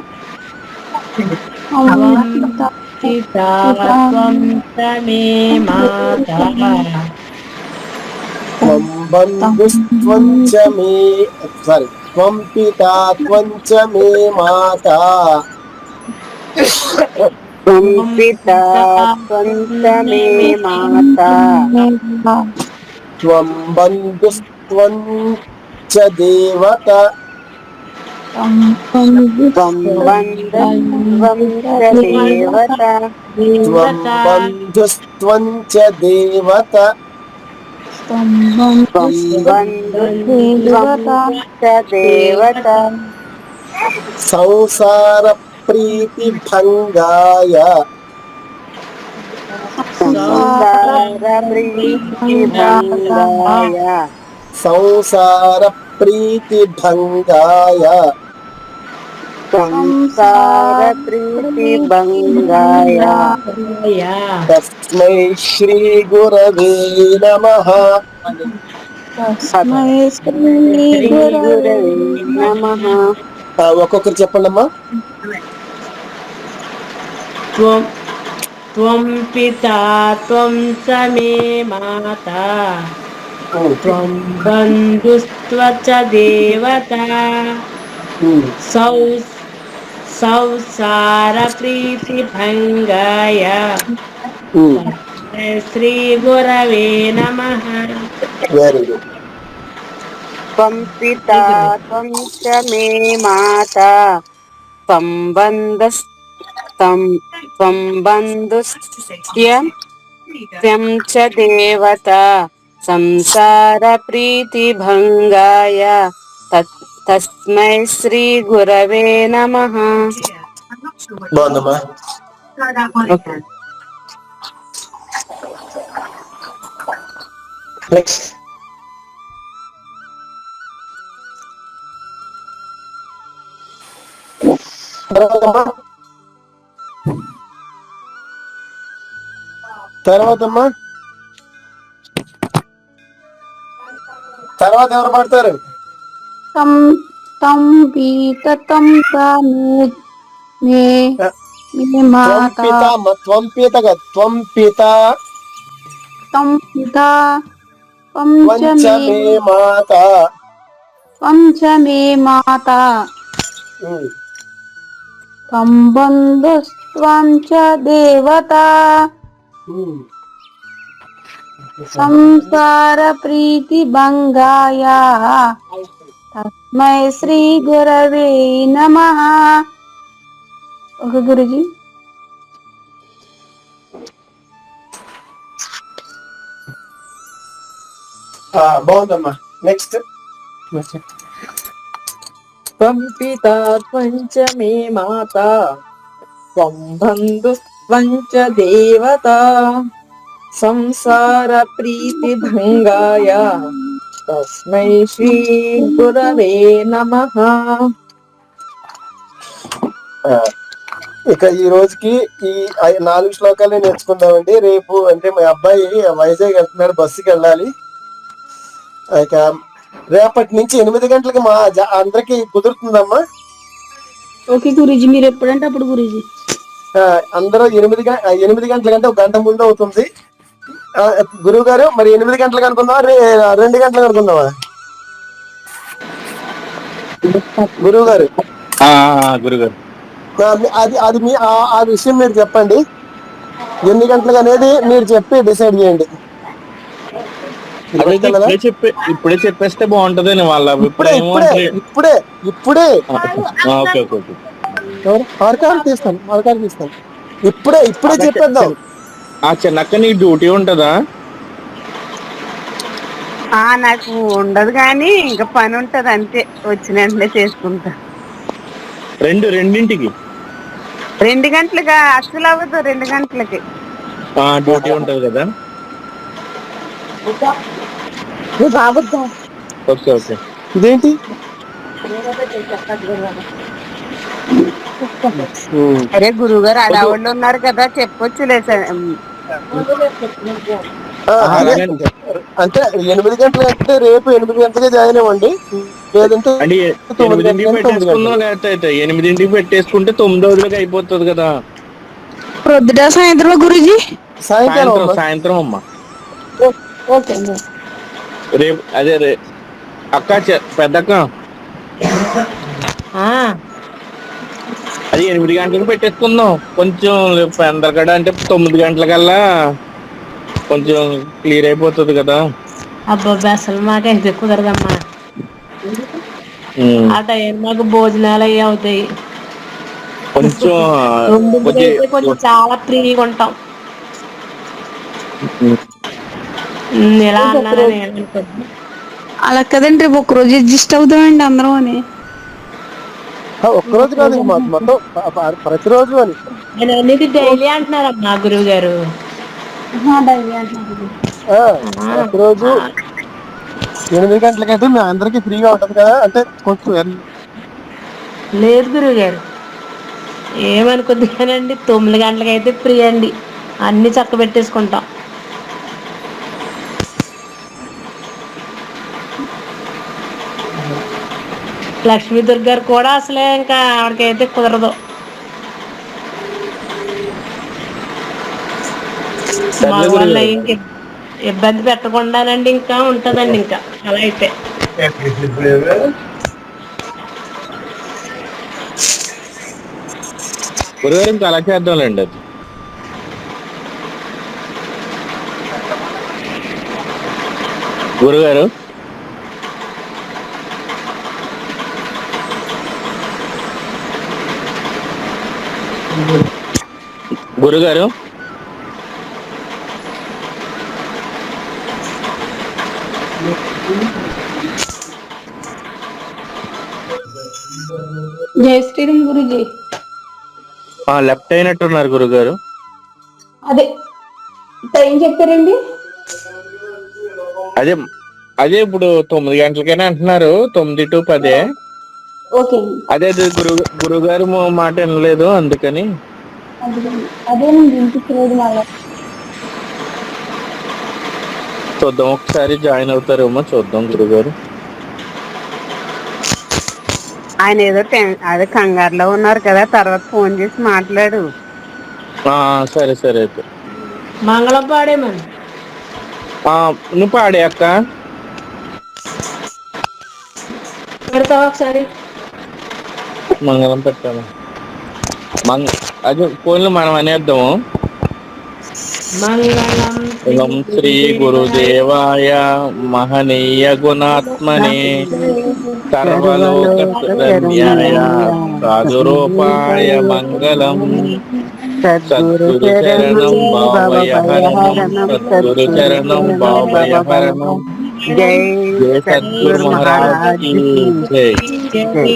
త్వం బంధుస్త్వం చ మే సారీ త్వం పితా త్వం చ మే మాతా త్వం పితా త్వం చ మే మాతా త్వం బంధుస్త్వం చ దేవత త్వం బంధుస్త్వం చ దేవత త్వం బంధుస్త్వం చ దేవత త్వం బంధుస్త్వం చ దేవత సంసార ప్రీతి భంగాయ సంసార ప్రీతి భంగాయ సంసార ప్రీతి భంగాయ సంసార ప్రీతి భంగాయ తస్మై శ్రీ గురవే నమః. శ్రీ గురవే నమః. ఒక్కొక్కరు చెప్పండి అమ్మా. త్వం పితా త్వం చ మే మాతా త్వం బంధుస్త్వ చ దేవత సంసార ప్రీతి భంగాయ శ్రీ గురవే నమః. Very good. త్వం పితా త్వం చ మే మాతా త్వం బంధుస్త్యం చ దేవత సంసార ప్రీతి భంగాయ తస్మై శ్రీ గురవే నమః. బాగుందమ్మా. నెక్స్ట్ తర్వాతమ్మా తర్వాత ఎవరు పడతారు? తం పీత తం మే మాతా త్వం పిత త్వం పిత తం పితా త్వం త్వం చ మే మాతా త్వం చ మే మాతా త్వం బంధుస్త్వం చ దేవతా సంసార ప్రీతి భంగాయ తస్మై శ్రీ గురవే నమః. ఓకే గురుజీ. బాగుందమ్మా. నెక్స్ట్ త్వం పితా త్వం చ మే మాతా త్వం బంధుస్త్వం చ దేవత సంసార ప్రీతి భంగాయ తస్మై శ్రీ గురవే నమః. ఇక ఈ రోజుకి ఈ 4 శ్లోకాలే నేర్చుకుందామండి. రేపు అంటే మా అబ్బాయి వైజాగ్ వెళ్తున్నాడు, బస్సుకి వెళ్ళాలి. ఇక రేపటి నుంచి 8 గంటలకి మా అందరికి కుదురుతుందమ్మా. ఓకే గురుజీ, మీరు ఎప్పుడంటే అప్పుడు గురుజీ. అందరూ 8 గంటల కంటే 1 గంట ముందు అవుతుంది. గురువు గారు మరి 8 గంటలకు అనుకుందామా, 2 గంటలకు అనుకుందామా? గురువు గారు గురుగారు అది మీ ఆ విషయం మీరు చెప్పండి. ఎన్ని గంటలకు అనేది మీరు చెప్పి డిసైడ్ చేయండి. ఇప్పుడే చెప్పేస్తే బాగుంటది వాళ్ళ ఇప్పుడే తీస్తాను. ఇప్పుడే చెప్పేద్దాం. చిన్నక్క నీ డ్యూటీ ఉంటదా? నాకు ఉండదు కానీ ఇంకా పని ఉంటది అంతే, వచ్చిన వెంటనే చేసుకుంటా. 2 గంటలుగా అసలు అవ్వదు. 2 గంటలకి డ్యూటీ ఉంటది కదా. ఓకే ఇదేంటి అరే గురువు గారు అడవాళ్ళు ఉన్నారు కదా, చెప్పొచ్చులే సార్. అంటే 8 గంటలు అంటే రేపు 8 గంటలకే జాయిన్ అవ్వండి. లేదంటే 8ంటికి పెట్టేసుకుందాం. లేకపోతే 8ంటికి పెట్టేసుకుంటే 9 రోజులకి అయిపోతుంది కదా. ప్రొద్దుట సాయంత్రం గురుజీ? సాయంత్రం అమ్మా. ఓకే రేపు అదే అక్క పెద్దక్క ఆ, అది 8 గంటలకు పెట్టేసుకుందాం. కొంచెం పెందరగడ అంటే 9 గంటలకల్లా కొంచెం క్లియర్ అయిపోతుంది కదా. అబ్బబ్బా అసలు మాకైతే కుదరదమ్మా. ఉమ్. ఆ టైం మాకు భోజనాలు అవి అవుతాయి. కొంచెం 9కి కొంచెం అయితే కొంచెం చాలా ఫ్రీగా ఉంటాం. ఎలా అన్నానని ఏమనుకోద్దు. అలా కదండి, రేపు ఒక రోజు అడ్జస్ట్ అవుదామండి అందరం అని. ఒక్కరోజు కాదు, ఇంక మొత్తం ప్రతిరోజు అని. నేను అనేది డైలీ అంటున్నారమ్మా గురువు గారు. డైలీ అంటున్నారు. ప్రతిరోజు 8 గంటలకైతే మీ అందరికి ఫ్రీగా ఉంటది కదా, అంటే కొంచెం లేదు గురువు గారు, ఏమనుకోద్దు కానండి. 9 గంటలకైతే ఫ్రీ అండి, అన్ని చక్క పెట్టేసుకుంటాం. లక్ష్మీ దుర్గారు కూడా అసలే ఇంకా ఆవిడకైతే కుదరదు. సర్లే మగవాళ్ళ గురుగారు. ఇంక ఇబ్బంది పెట్టకుండానండి ఇంకా ఉంటదండి ఇంకా అలా అయితే. గురుగారు ఇంకా అలా చేద్దాంలేండి. అది గురుగారు గురుగారు జై శ్రీరామ్ గురుజీ. లెఫ్ట్ అయినట్టున్నారు గురుగారు. అదే టైం చెప్పారండి. అదే అదే ఇప్పుడు 9 గంటలకైనా అంటున్నారు, 9 to 10. ఓకే అదే గురుగారు మాట వినలేదు అందుకని. అదేనండి వినిపించలేదు మళ్ళీ. చూద్దాం, ఒకసారి జాయిన్ అవుతారేమో చూద్దాం గురుగారు. ఆయన ఏదో అదే కంగారులో ఉన్నారు కదా, తర్వాత ఫోన్ చేసి మాట్లాడు. సరే సరే అయితే. మంగళం పాడేమని నువ్వు పాడే అక్క. పెడతావా ఒకసారి? మంగళం పెట్టాను. అదే ఫోన్లో మనం అనేద్దాము. మంగళం శ్రీ గురుదేవాయ మహనీయ గుణాత్మనే సర్వలోక సర్వలోక శరణ్యాయ శరణ్యాయ సాధురూపాయ మంగళం. సద్గురు సద్గురు శరణం శరణం భావయ హరణం, భవభయహరణం సద్గురు సద్గురు శరణం శరణం భావయ హరణం. భవభయహరణం. జై జయ సద్గురు సద్గురు మహారాజ్ మహారాజ్ కి కి జై. జై.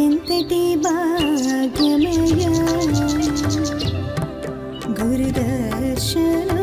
ఎంతటి భాగ్యమయ గురుదర్శన